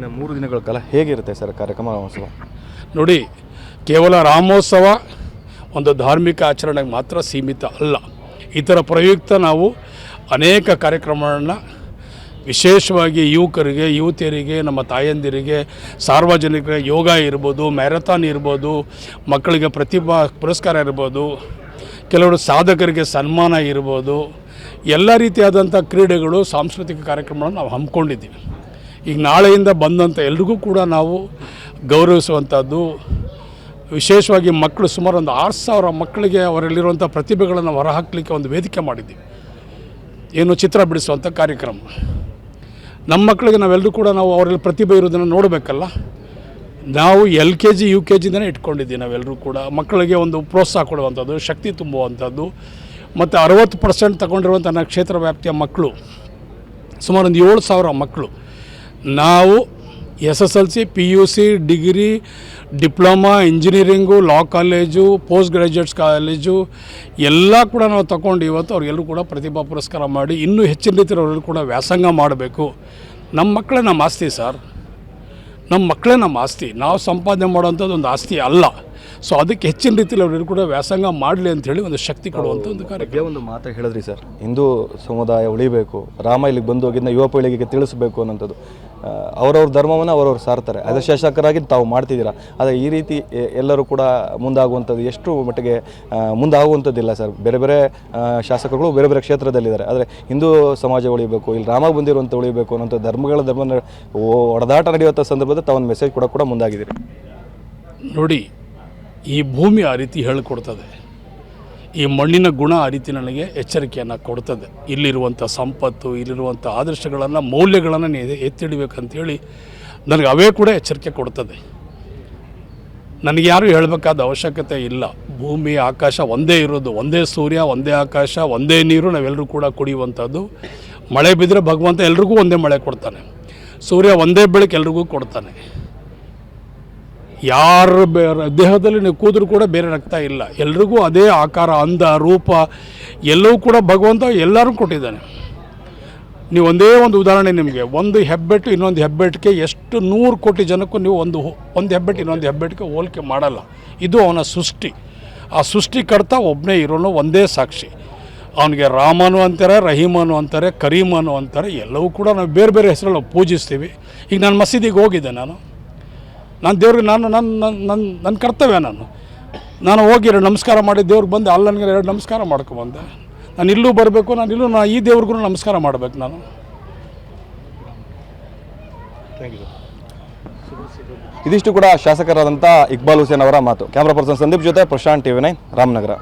ಇನ್ನು 3 ದಿನಗಳ ಕಾಲ ಹೇಗಿರುತ್ತೆ ಸರ್ ಕಾರ್ಯಕ್ರಮ ರಾಮೋತ್ಸವ? ನೋಡಿ, ಕೇವಲ ರಾಮೋತ್ಸವ ಒಂದು ಧಾರ್ಮಿಕ ಆಚರಣೆಗೆ ಮಾತ್ರ ಸೀಮಿತ ಅಲ್ಲ. ಇದರ ಪ್ರಯುಕ್ತ ನಾವು ಅನೇಕ ಕಾರ್ಯಕ್ರಮಗಳನ್ನು ವಿಶೇಷವಾಗಿ ಯುವಕರಿಗೆ, ಯುವತಿಯರಿಗೆ, ನಮ್ಮ ತಾಯಂದಿರಿಗೆ, ಸಾರ್ವಜನಿಕರಿಗೆ ಯೋಗ ಇರ್ಬೋದು, ಮ್ಯಾರಥಾನ್ ಇರ್ಬೋದು, ಮಕ್ಕಳಿಗೆ ಪ್ರತಿಭಾ ಪುರಸ್ಕಾರ ಇರ್ಬೋದು, ಕೆಲವರು ಸಾಧಕರಿಗೆ ಸನ್ಮಾನ ಇರ್ಬೋದು, ಎಲ್ಲ ರೀತಿಯಾದಂಥ ಕ್ರೀಡೆಗಳು, ಸಾಂಸ್ಕೃತಿಕ ಕಾರ್ಯಕ್ರಮಗಳನ್ನು ನಾವು ಹಮ್ಮಿಕೊಂಡಿದ್ದೀವಿ. ಈಗ ನಾಳೆಯಿಂದ ಬಂದಂಥ ಎಲ್ರಿಗೂ ಕೂಡ ನಾವು ಗೌರವಿಸುವಂಥದ್ದು, ವಿಶೇಷವಾಗಿ ಮಕ್ಕಳು ಸುಮಾರು ಒಂದು 6,000 ಮಕ್ಕಳಿಗೆ ಅವರಲ್ಲಿರುವಂಥ ಪ್ರತಿಭೆಗಳನ್ನು ಹೊರಹಾಕಲಿಕ್ಕೆ ಒಂದು ವೇದಿಕೆ ಮಾಡಿದ್ದೀವಿ. ಏನು ಚಿತ್ರ ಬಿಡಿಸುವಂಥ ಕಾರ್ಯಕ್ರಮ. ನಮ್ಮ ಮಕ್ಕಳಿಗೆ ನಾವೆಲ್ಲರೂ ಕೂಡ ನಾವು ಅವರಲ್ಲಿ ಪ್ರತಿಭೆ ಇರೋದನ್ನು ನೋಡಬೇಕಲ್ಲ. ನಾವು LKG UKGಯಿಂದನೇ ಇಟ್ಕೊಂಡಿದ್ದೀವಿ. ನಾವೆಲ್ಲರೂ ಕೂಡ ಮಕ್ಕಳಿಗೆ ಒಂದು ಪ್ರೋತ್ಸಾಹ ಕೊಡುವಂಥದ್ದು, ಶಕ್ತಿ ತುಂಬುವಂಥದ್ದು, ಮತ್ತು 60% ತಗೊಂಡಿರುವಂಥ ನನ್ನ ಕ್ಷೇತ್ರ ವ್ಯಾಪ್ತಿಯ ಮಕ್ಕಳು ಸುಮಾರು ಒಂದು 7,000 ಮಕ್ಕಳು. ನಾವು SSLC, PUC, degree, diploma, engineering, law college, post graduates college ಎಲ್ಲ ಕೂಡ ನಾವು ತಗೊಂಡು ಇವತ್ತು ಅವ್ರಿಗೆಲ್ಲರೂ ಕೂಡ ಪ್ರತಿಭಾ ಪುರಸ್ಕಾರ ಮಾಡಿ ಇನ್ನೂ ಹೆಚ್ಚಿನ ರೀತಿಯಲ್ಲಿ ಅವರೆಲ್ಲರೂ ಕೂಡ ವ್ಯಾಸಂಗ ಮಾಡಬೇಕು. ನಮ್ಮ ಮಕ್ಕಳೇ ನಮ್ಮ ಆಸ್ತಿ ಸರ್, ನಮ್ಮ ಮಕ್ಕಳೇ ನಮ್ಮ ಆಸ್ತಿ. ನಾವು ಸಂಪಾದನೆ ಮಾಡೋವಂಥದ್ದು ಒಂದು ಆಸ್ತಿ ಅಲ್ಲ. ಸೊ ಅದಕ್ಕೆ ಹೆಚ್ಚಿನ ರೀತಿಯಲ್ಲಿ ಅವರೆಲ್ಲರೂ ಕೂಡ ವ್ಯಾಸಂಗ ಮಾಡಲಿ ಅಂಥೇಳಿ ಒಂದು ಶಕ್ತಿ ಕೊಡುವಂಥ ಒಂದು ಕಾರ್ಯಕ್ರಮ. ಒಂದು ಮಾತು ಹೇಳಿದ್ರಿ ಸರ್, ಹಿಂದೂ ಸಮುದಾಯ ಉಳಿಬೇಕು, ರಾಮ ಇಲ್ಲಿಗೆ ಬಂದು ಹೋಗಿದ್ದ ಯುವ ಪೀಳಿಗೆಗೆ ತಿಳಿಸಬೇಕು ಅನ್ನೋಂಥದ್ದು. ಅವರವ್ರ ಧರ್ಮವನ್ನು ಅವರವ್ರು ಸಾರ್ತಾರೆ. ಅದೇ ಶಾಸಕರಾಗಿ ತಾವು ಮಾಡ್ತಿದ್ದೀರಾ. ಆದರೆ ಈ ರೀತಿ ಎಲ್ಲರೂ ಕೂಡ ಮುಂದಾಗುವಂಥದ್ದು ಎಷ್ಟು ಮಟ್ಟಿಗೆ ಮುಂದಾಗುವಂಥದ್ದಿಲ್ಲ ಸರ್. ಬೇರೆ ಬೇರೆ ಶಾಸಕರುಗಳು ಬೇರೆ ಬೇರೆ ಕ್ಷೇತ್ರದಲ್ಲಿದ್ದಾರೆ. ಆದರೆ ಹಿಂದೂ ಸಮಾಜ ಉಳಿಬೇಕು, ಇಲ್ಲಿ ರಾಮ ಬಂದಿರುವಂಥ ಉಳಿಬೇಕು ಅನ್ನೋಂಥ ಧರ್ಮ ಹೊಡೆದಾಟ ನಡೆಯುವಂಥ ಸಂದರ್ಭದಲ್ಲಿ ತಾವೊಂದು ಮೆಸೇಜ್ ಕೂಡ ಮುಂದಾಗಿದ್ದೀರಿ. ನೋಡಿ, ಈ ಭೂಮಿ ಆ ರೀತಿ ಹೇಳಿಕೊಡ್ತದೆ, ಈ ಮಣ್ಣಿನ ಗುಣ ಆ ರೀತಿ ನನಗೆ ಎಚ್ಚರಿಕೆಯನ್ನು ಕೊಡ್ತದೆ. ಇಲ್ಲಿರುವಂಥ ಸಂಪತ್ತು, ಇಲ್ಲಿರುವಂಥ ಆದರ್ಶಗಳನ್ನು, ಮೌಲ್ಯಗಳನ್ನು ಎತ್ತಿಡಬೇಕಂತೇಳಿ ನನಗೆ ಅವೇ ಕೂಡ ಎಚ್ಚರಿಕೆ ಕೊಡ್ತದೆ. ನನಗೆ ಯಾರು ಹೇಳಬೇಕಾದ ಅವಶ್ಯಕತೆ ಇಲ್ಲ. ಭೂಮಿ ಆಕಾಶ ಒಂದೇ ಇರೋದು, ಒಂದೇ ಸೂರ್ಯ, ಒಂದೇ ಆಕಾಶ, ಒಂದೇ ನೀರು, ನಾವೆಲ್ಲರೂ ಕೂಡ ಕುಡಿಯುವಂಥದ್ದು. ಮಳೆ ಬಿದ್ದರೆ ಭಗವಂತ ಎಲ್ರಿಗೂ ಒಂದೇ ಮಳೆ ಕೊಡ್ತಾನೆ. ಸೂರ್ಯ ಒಂದೇ ಬೆಳಕು ಎಲ್ರಿಗೂ ಕೊಡ್ತಾನೆ. ಯಾರ ದೇಹದಲ್ಲಿ ನೀವು ಕೂದರೂ ಕೂಡ ಬೇರೆ ರಕ್ತ ಇಲ್ಲ. ಎಲ್ರಿಗೂ ಅದೇ ಆಕಾರ, ಅಂದ, ರೂಪ ಎಲ್ಲವೂ ಕೂಡ ಭಗವಂತ ಎಲ್ಲರೂ ಕೊಟ್ಟಿದ್ದಾನೆ. ನೀವು ಒಂದೇ ಒಂದು ಉದಾಹರಣೆ, ನಿಮಗೆ ಒಂದು ಹೆಬ್ಬೆಟ್ಟು ಇನ್ನೊಂದು ಹೆಬ್ಬೆಟ್ಟಿಗೆ ಎಷ್ಟು 100 ಕೋಟಿ ಜನಕ್ಕೂ ನೀವು ಒಂದು ಹೆಬ್ಬೆಟ್ಟು ಇನ್ನೊಂದು ಹೆಬ್ಬೆಟ್ಟಿಗೆ ಹೋಲಿಕೆ ಮಾಡಲ್ಲ. ಇದು ಅವನ ಸೃಷ್ಟಿ. ಆ ಸೃಷ್ಟಿಕರ್ತ ಒಬ್ಬನೇ ಇರೋನು, ಒಂದೇ ಸಾಕ್ಷಿ. ಅವನಿಗೆ ರಾಮನು ಅಂತಾರೆ, ರಹೀಮನು ಅಂತಾರೆ, ಕರೀಮನು ಅಂತಾರೆ. ಎಲ್ಲವೂ ಕೂಡ ನಾವು ಬೇರೆ ಬೇರೆ ಹೆಸರಲ್ಲಿ ಪೂಜಿಸ್ತೀವಿ. ಈಗ ನಾನು ಮಸೀದಿಗೆ ಹೋಗಿದ್ದೆ, ನಾನು ದೇವ್ರಿಗೆ ನನ್ನ ಕರ್ತವ್ಯ, ನಾನು ಹೋಗಿ 2 ನಮಸ್ಕಾರ ಮಾಡಿ ದೇವ್ರಿಗೆ ಬಂದು ಅಲ್ಲಿ ನನಗೆ 2 ನಮಸ್ಕಾರ ಮಾಡ್ಕೊಬಂದೆ. ನಾನು ಇಲ್ಲೂ ಬರಬೇಕು, ನಾನು ಈ ದೇವ್ರಿಗೂ ನಮಸ್ಕಾರ ಮಾಡಬೇಕು ನಾನು. ಇದಿಷ್ಟು ಕೂಡ ಶಾಸಕರಾದಂಥ ಇಕ್ಬಾಲ್ ಹುಸೇನ್ ಅವರ ಮಾತು. ಕ್ಯಾಮ್ರಾ ಪರ್ಸನ್ ಸಂದೀಪ್ ಜೊತೆ ಪ್ರಶಾಂತ್, TV9 ರಾಮನಗರ.